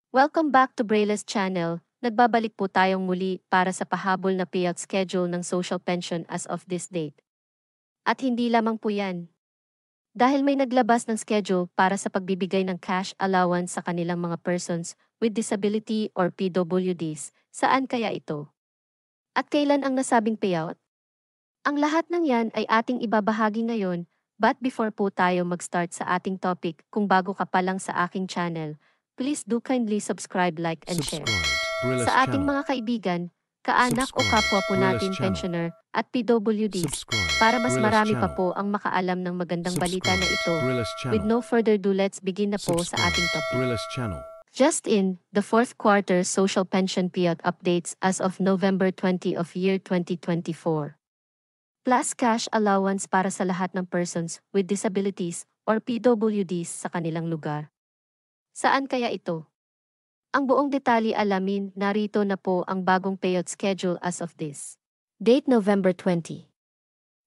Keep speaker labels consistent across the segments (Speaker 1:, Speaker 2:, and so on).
Speaker 1: Welcome back to Braille's channel. Nagbabalik po tayong muli para sa pahabol na payout schedule ng social pension as of this date. At hindi lamang po yan. Dahil may naglabas ng schedule para sa pagbibigay ng cash allowance sa kanilang mga persons with disability or PWDs, saan kaya ito? At kailan ang nasabing payout? Ang lahat ng yan ay ating ibabahagi ngayon, but before po tayo mag-start sa ating topic, kung bago ka pa lang sa aking channel, please do kindly subscribe, like, and share. Sa ating mga kaibigan, kaanak o kapwa po natin pensioner at PWDs, para mas marami pa po ang makaalam ng magandang balita na ito. With no further ado, let's begin na po sa ating topic. Just in, the fourth quarter social pension payout updates as of November 20 of year 2024. Plus cash allowance para sa lahat ng persons with disabilities or PWDs sa kanilang lugar. Saan kaya ito? Ang buong detalye alamin, narito na po ang bagong payout schedule as of this date, November 20.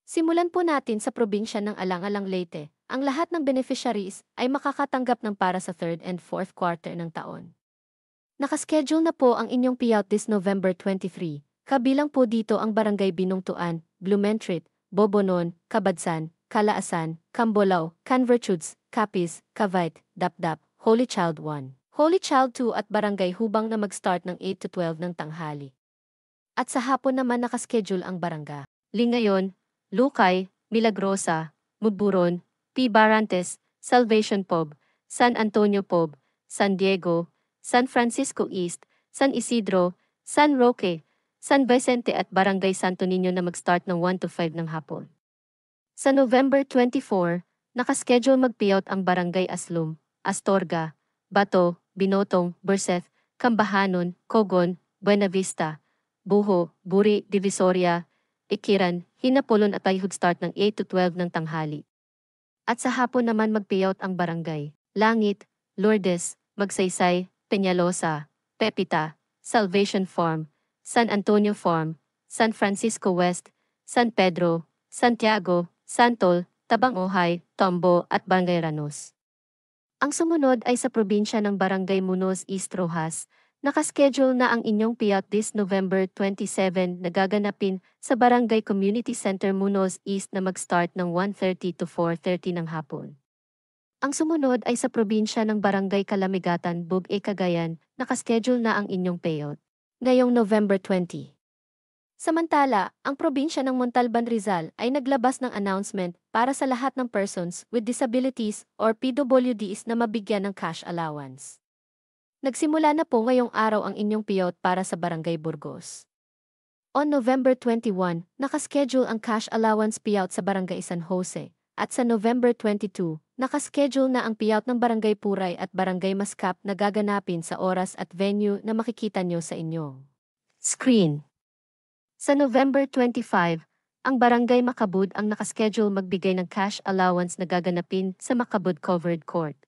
Speaker 1: Simulan po natin sa probinsya ng Alang-Alang, Leyte. Ang lahat ng beneficiaries ay makakatanggap ng para sa third and fourth quarter ng taon. Nakaschedule na po ang inyong payout this November 23. Kabilang po dito ang Barangay Binungtuan, Blumentritt, Bobonon, Kabadsan, Kalaasan, Cambolao, Canvertudes, Capiz, Cavite, Dapdap, Holy Child 1, Holy Child 2 at Barangay Hubang na mag-start ng 8 to 12 ng tanghali. At sa hapon naman nakaschedule ang Barangay Lingayon, Lucay, Milagrosa, Mudburon, P. Barantes, Salvation Pob, San Antonio Pob, San Diego, San Francisco East, San Isidro, San Roque, San Vicente at Barangay Santo Niño na mag-start ng 1 to 5 ng hapon. Sa November 24, nakaschedule mag-payout ang Barangay Aslum, Astorga, Bato, Binotong, Burseth, Cambahanon, Cogon, Buenavista, Buho, Buri, Divisoria, Ikiran, Hinapolon at Ayhud start ng 8 to 12 ng tanghali. At sa hapon naman mag-payout ang Barangay Langit, Lourdes, Magsaysay, Peñalosa, Pepita, Salvation Farm, San Antonio Farm, San Francisco West, San Pedro, Santiago, Santol, Tabang-Ohay, Tombo at Barangay Ranos. Ang sumunod ay sa probinsya ng Barangay Munoz East Rojas. Nakaschedule na ang inyong payout this November 27 na gaganapin sa Barangay Community Center Munoz East na mag-start ng 1:30 to 4:30 ng hapon. Ang sumunod ay sa probinsya ng Barangay Kalamigatan, Bug-e, Cagayan. Nakaschedule na ang inyong payout ngayong November 20. Samantala, ang probinsya ng Montalban, Rizal ay naglabas ng announcement para sa lahat ng persons with disabilities or PWDs na mabigyan ng cash allowance. Nagsimula na po ngayong araw ang inyong payout para sa Barangay Burgos. On November 21, nakaschedule ang cash allowance payout sa Barangay San Jose, at sa November 22, nakaschedule na ang payout ng Barangay Puray at Barangay Mascap na gaganapin sa oras at venue na makikita nyo sa inyong screen. Sa November 25, ang Barangay Makabud ang nakaschedule magbigay ng cash allowance na gaganapin sa Makabud Covered Court.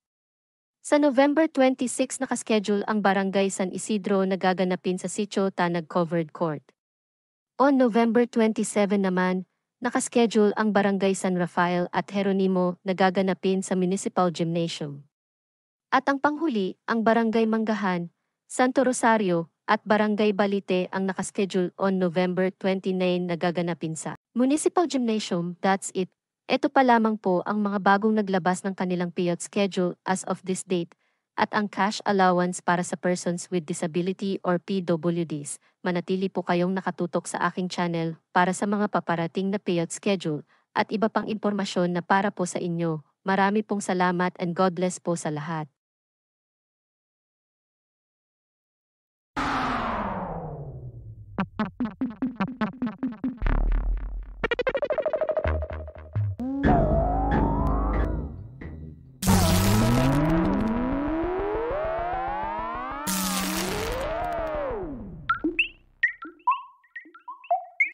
Speaker 1: Sa November 26 nakaschedule ang Barangay San Isidro na gaganapin sa Sitio Tanag Covered Court. On November 27 naman, nakaschedule ang Barangay San Rafael at Jeronimo na gaganapin sa Municipal Gymnasium. At ang panghuli, ang Barangay Manggahan, Santo Rosario, at Barangay Balite ang nakaschedule on November 29 na gaganapin sa Municipal Gymnasium. That's it. Ito pa lamang po ang mga bagong naglabas ng kanilang payout schedule as of this date, at ang cash allowance para sa persons with disability or PWDs. Manatili po kayong nakatutok sa aking channel para sa mga paparating na payout schedule at iba pang impormasyon na para po sa inyo. Marami pong salamat and God bless po sa lahat.